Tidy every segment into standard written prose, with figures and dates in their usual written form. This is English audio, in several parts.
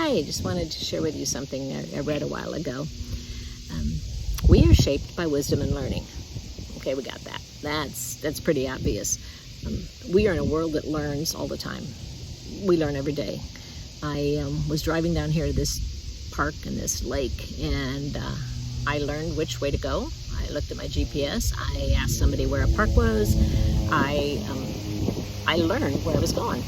Hi, just wanted to share with you something I read a while ago. We are shaped by wisdom and learning. Okay, we got that. That's pretty obvious. We are in a world that learns all the time. We learn every day. I was driving down here to this park and this lake, and I learned which way to go. I looked at my GPS. I asked somebody where a park was. I learned where I was going.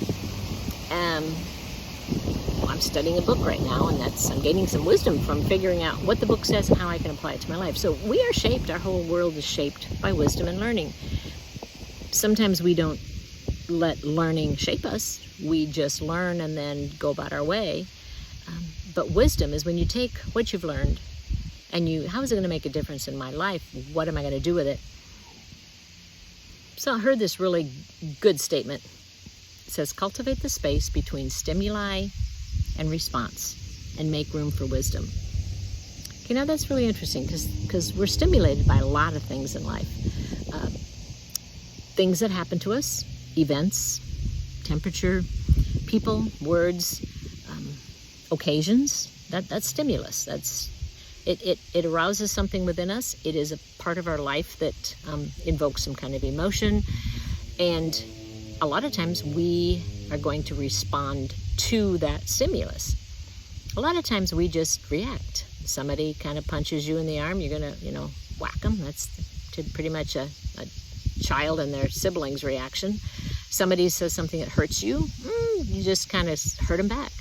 I'm studying a book right now, and I'm gaining some wisdom from figuring out what the book says and how I can apply it to my life. So we are shaped, our whole world is shaped by wisdom and learning. Sometimes we don't let learning shape us. We just learn and then go about our way. But wisdom is when you take what you've learned and how is it going to make a difference in my life? What am I going to do with it? So I heard this really good statement. It says, cultivate the space between stimuli and response and make room for wisdom. Okay, now that's really interesting because we're stimulated by a lot of things in life. Things that happen to us, events, temperature, people, words, occasions. That's stimulus. It arouses something within us. It is a part of our life that invokes some kind of emotion, and a lot of times we are going to respond to that stimulus. A lot of times we just react. Somebody kind of punches you in the arm, you're gonna, whack them. That's pretty much a child and their siblings' reaction. Somebody says something that hurts you, you just kind of hurt them back.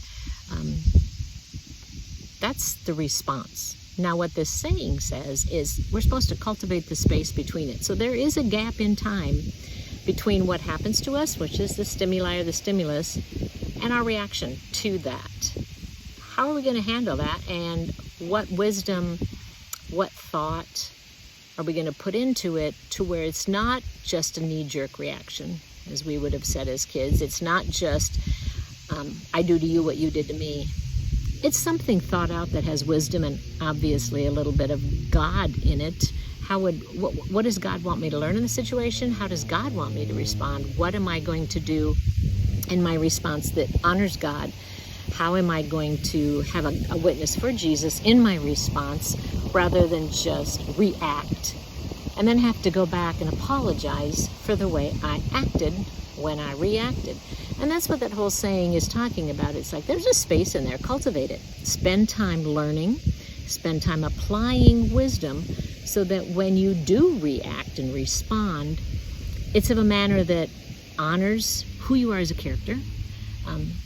That's the response. Now what this saying says is we're supposed to cultivate the space between it. So there is a gap in time between what happens to us, which is the stimuli or the stimulus, and our reaction to that. How are we going to handle that? And what wisdom, what thought are we going to put into it to where it's not just a knee-jerk reaction, as we would have said as kids. It's not just, I do to you what you did to me. It's something thought out that has wisdom and obviously a little bit of God in it. What does God want me to learn in the situation? How does God want me to respond? What am I going to do in my response that honors God? How am I going to have a witness for Jesus in my response rather than just react and then have to go back and apologize for the way I acted when I reacted? And that's what that whole saying is talking about. It's like there's a space in there. Cultivate it. Spend time learning. Spend time applying wisdom so that when you do react and respond, it's of a manner that honors who you are as a character,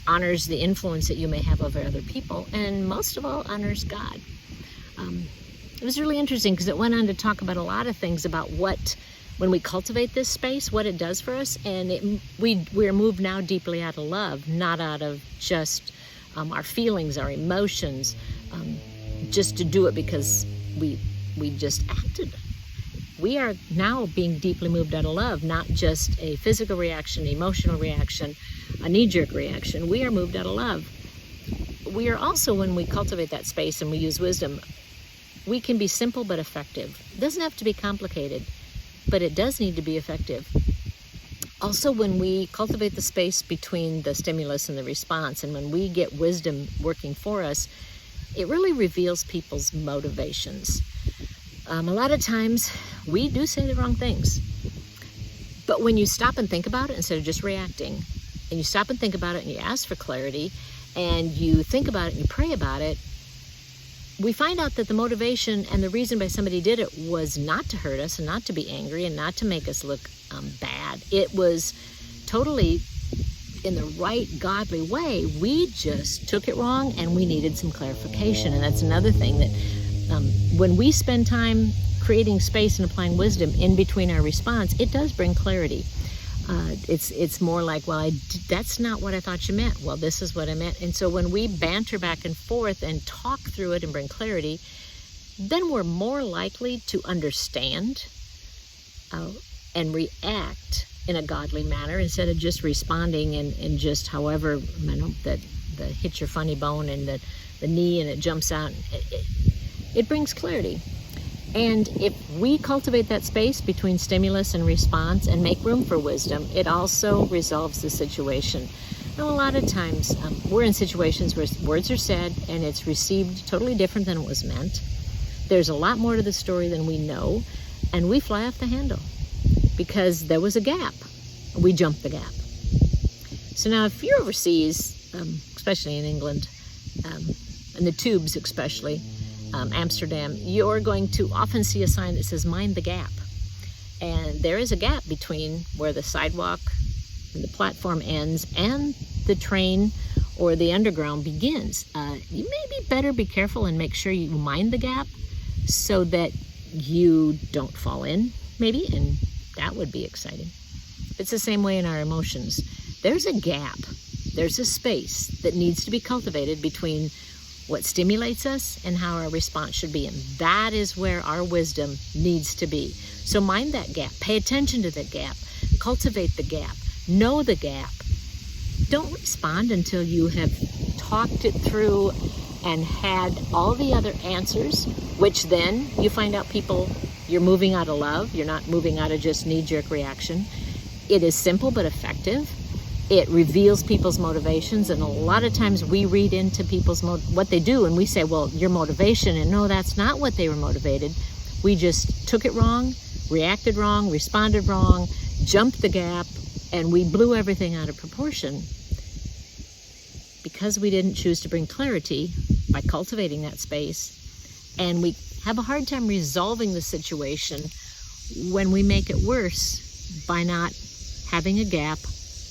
honors the influence that you may have over other people, and most of all, honors God. It was really interesting because it went on to talk about a lot of things about when we cultivate this space, what it does for us, and we're moved now deeply out of love, not out of just our feelings, our emotions, just to do it because we just acted. We are now being deeply moved out of love, not just a physical reaction, emotional reaction, a knee-jerk reaction. We are moved out of love. We are also, when we cultivate that space and we use wisdom, we can be simple but effective. It doesn't have to be complicated, but it does need to be effective. Also, when we cultivate the space between the stimulus and the response, and when we get wisdom working for us, it really reveals people's motivations. A lot of times we do say the wrong things, but when you stop and think about it instead of just reacting, and you stop and think about it and you ask for clarity and you think about it and you pray about it, we find out that the motivation and the reason why somebody did it was not to hurt us and not to be angry and not to make us look bad. It was totally in the right godly way. We just took it wrong and we needed some clarification. And that's another thing that when we spend time creating space and applying wisdom in between our response, it does bring clarity. It's more like, well, that's not what I thought you meant. Well, this is what I meant. And so when we banter back and forth and talk through it and bring clarity, then we're more likely to understand and react in a godly manner instead of just responding and just however, that the hit your funny bone and the knee and it jumps out. It brings clarity. And if we cultivate that space between stimulus and response and make room for wisdom, it also resolves the situation. Now, a lot of times we're in situations where words are said and it's received totally different than it was meant. There's a lot more to the story than we know, and we fly off the handle because there was a gap. We jumped the gap. So now if you're overseas, especially in England, and the tubes especially, Amsterdam, you're going to often see a sign that says mind the gap. And there is a gap between where the sidewalk and the platform ends and the train or the underground begins. You may be better be careful and make sure you mind the gap so that you don't fall in, maybe, and that would be exciting. It's the same way in our emotions. There's a gap, there's a space that needs to be cultivated between what stimulates us and how our response should be. And that is where our wisdom needs to be. So mind that gap, pay attention to the gap, cultivate the gap, know the gap. Don't respond until you have talked it through and had all the other answers, which then you find out you're moving out of love, you're not moving out of just knee-jerk reaction. It is simple but effective. It reveals people's motivations, and a lot of times we read into people's what they do, and we say, well, your motivation, and no, that's not what they were motivated. We just took it wrong, reacted wrong, responded wrong, jumped the gap, and we blew everything out of proportion because we didn't choose to bring clarity by cultivating that space. And we have a hard time resolving the situation when we make it worse by not having a gap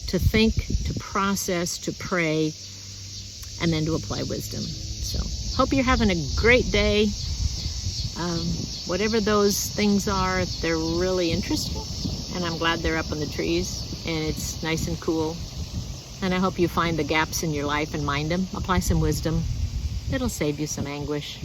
to think, to process, to pray, and then to apply wisdom. So, hope you're having a great day. Whatever those things are, they're really interesting, and I'm glad they're up on the trees, and it's nice and cool. And I hope you find the gaps in your life and mind them. Apply some wisdom. It'll save you some anguish.